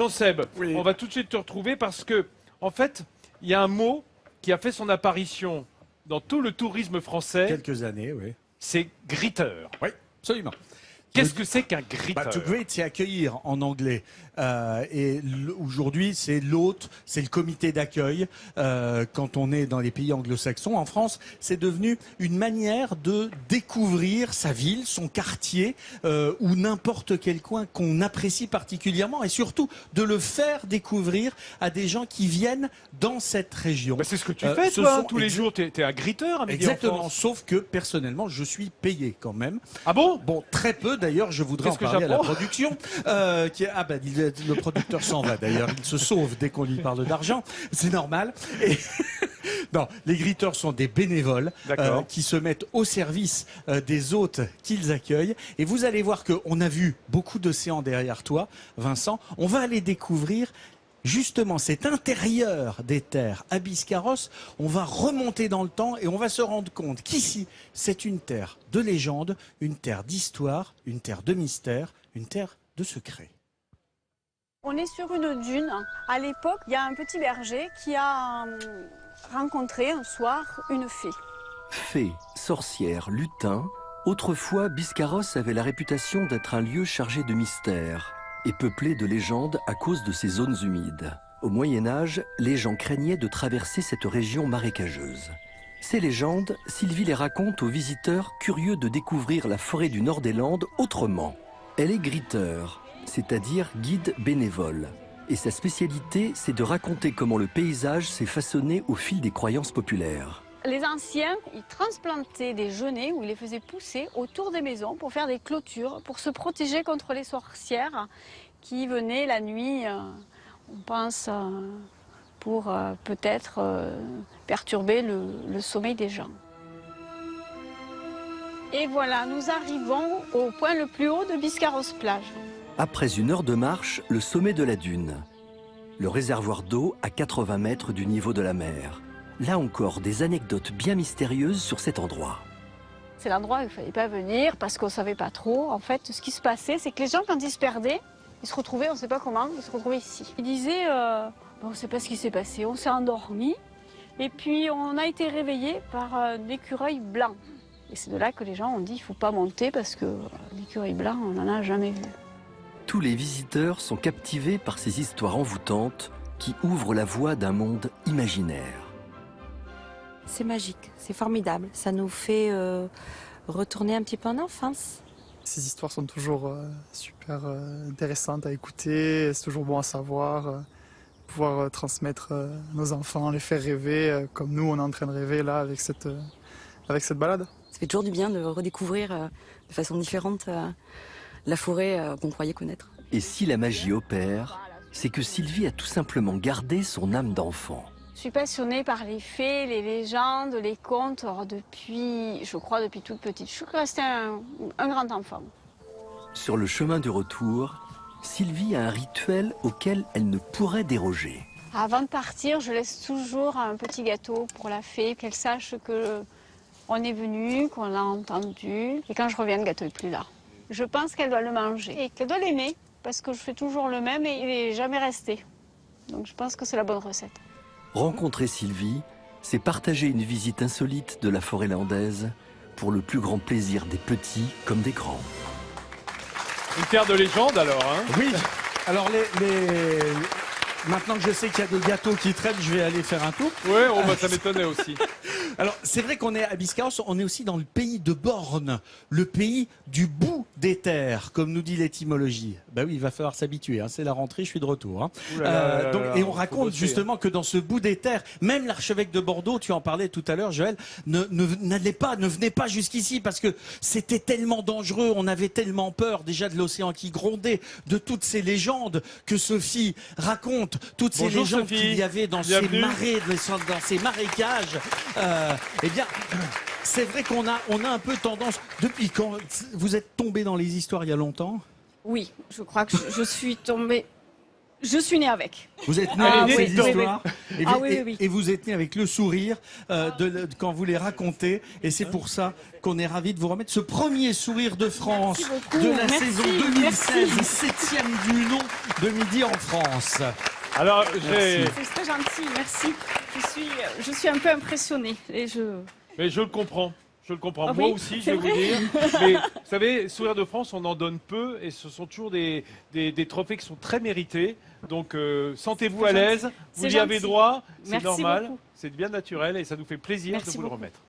Seb, Oui. on va tout de suite te retrouver parce que, en fait, il y a un mot qui a fait son apparition dans tout le tourisme français, Quelques années, oui. c'est gritteur. Oui, absolument. Qu'est-ce que c'est qu'un gritteur? To greet, c'est accueillir en anglais. Aujourd'hui, c'est l'hôte, c'est le comité d'accueil. Quand on est dans les pays anglo-saxons, en France, c'est devenu une manière de découvrir sa ville, son quartier ou n'importe quel coin qu'on apprécie particulièrement et surtout de le faire découvrir à des gens qui viennent dans cette région. Bah, c'est ce que tu fais, toi, tous les jours. T'es un gritteur à Midi en Exactement, France. sauf que personnellement, je suis payé quand même. Ah bon? Bon, très peu d'ailleurs, je voudrais en Qu'est-ce que parler à la j'apprends production. Le producteur s'en va d'ailleurs, il se sauve dès qu'on lui parle d'argent, c'est normal. Et non, les gritteurs sont des bénévoles qui se mettent au service des hôtes qu'ils accueillent. Et vous allez voir qu'on a vu beaucoup d'océans derrière toi, Vincent. On va aller découvrir justement cet intérieur des terres à Biscarrosse. On va remonter dans le temps et on va se rendre compte qu'ici, c'est une terre de légende, une terre d'histoire, une terre de mystère, une terre de secret. On est sur une dune. À l'époque, il y a un petit berger qui a rencontré un soir une fée. Fée, sorcière, lutin, autrefois Biscarrosse avait la réputation d'être un lieu chargé de mystères et peuplé de légendes à cause de ses zones humides. Au Moyen-Âge, les gens craignaient de traverser cette région marécageuse. Ces légendes, Sylvie les raconte aux visiteurs curieux de découvrir la forêt du nord des Landes autrement. Elle est gritteur, c'est-à-dire guide bénévole. Et sa spécialité, c'est de raconter comment le paysage s'est façonné au fil des croyances populaires. Les anciens, ils transplantaient des genêts ou ils les faisaient pousser autour des maisons pour faire des clôtures, pour se protéger contre les sorcières qui venaient la nuit, on pense, pour peut-être perturber le sommeil des gens. Et voilà, nous arrivons au point le plus haut de Biscarrosse-Plage. Après une heure de marche, le sommet de la dune. Le réservoir d'eau à 80 mètres du niveau de la mer. Là encore, des anecdotes bien mystérieuses sur cet endroit. C'est l'endroit où il ne fallait pas venir parce qu'on ne savait pas trop. En fait, ce qui se passait, c'est que les gens, quand ils se perdaient, ils se retrouvaient, on ne sait pas comment, ils se retrouvaient ici. Ils disaient, on ne sait pas ce qui s'est passé, on s'est endormi. Et puis, on a été réveillés par un écureuil blanc. Et c'est de là que les gens ont dit, il ne faut pas monter parce que l'écureuil blanc, on n'en a jamais vu. Tous les visiteurs sont captivés par ces histoires envoûtantes qui ouvrent la voie d'un monde imaginaire. C'est magique, c'est formidable. Ça nous fait retourner un petit peu en enfance. Ces histoires sont toujours super intéressantes à écouter. C'est toujours bon à savoir, pouvoir transmettre nos enfants, les faire rêver comme nous on est en train de rêver là avec cette balade. Ça fait toujours du bien de redécouvrir de façon différente la forêt qu'on croyait connaître. Et si la magie opère, c'est que Sylvie a tout simplement gardé son âme d'enfant. Je suis passionnée par les fées, les légendes, les contes, depuis toute petite. Je suis restée un grand enfant. Sur le chemin du retour, Sylvie a un rituel auquel elle ne pourrait déroger. Avant de partir, je laisse toujours un petit gâteau pour la fée, qu'elle sache qu'on est venu, qu'on l'a entendu. Et quand je reviens, le gâteau n'est plus là. Je pense qu'elle doit le manger et qu'elle doit l'aimer, parce que je fais toujours le même et il n'est jamais resté. Donc je pense que c'est la bonne recette. Rencontrer Sylvie, c'est partager une visite insolite de la forêt landaise pour le plus grand plaisir des petits comme des grands. Une terre de légende alors, hein? Oui, alors maintenant que je sais qu'il y a des gâteaux qui traînent, je vais aller faire un tour. Ouais, ça m'étonnait aussi. Alors, c'est vrai qu'on est à Biscarrosse, on est aussi dans le pays de Borne, le pays du bout des terres, comme nous dit l'étymologie. Ben oui, il va falloir s'habituer, hein, c'est la rentrée, je suis de retour. Hein. Et on raconte justement que dans ce bout des terres, même l'archevêque de Bordeaux, tu en parlais tout à l'heure, Joël, ne venait pas jusqu'ici parce que c'était tellement dangereux, on avait tellement peur déjà de l'océan qui grondait, de toutes ces légendes que Sophie raconte, toutes ces légendes qu'il y avait dans ces marais, dans ces marécages. Eh bien, c'est vrai qu'on a un peu tendance, depuis quand vous êtes tombé dans les histoires il y a longtemps? Oui, je crois que je suis tombée Je suis née avec. Vous êtes né Ah, avec oui, ces oui, histoires et, Ah vous, oui, oui, oui. et vous êtes né avec le sourire quand vous les racontez. Et c'est pour ça qu'on est ravis de vous remettre ce premier sourire de France beaucoup. de la Merci, saison 2016, 7e du nom de Midi en France. Alors, Merci. C'est très gentil, merci. Je suis un peu impressionnée. mais je le comprends. Je le comprends. Ah Moi oui, aussi, je c'est vais vous dire. Mais vous savez, Sourire de France, on en donne peu et ce sont toujours des trophées qui sont très mérités. Donc, sentez-vous à l'aise. Vous C'est y avez gentil. droit. C'est Merci normal. beaucoup. C'est bien naturel et ça nous fait plaisir Merci de vous beaucoup. le remettre.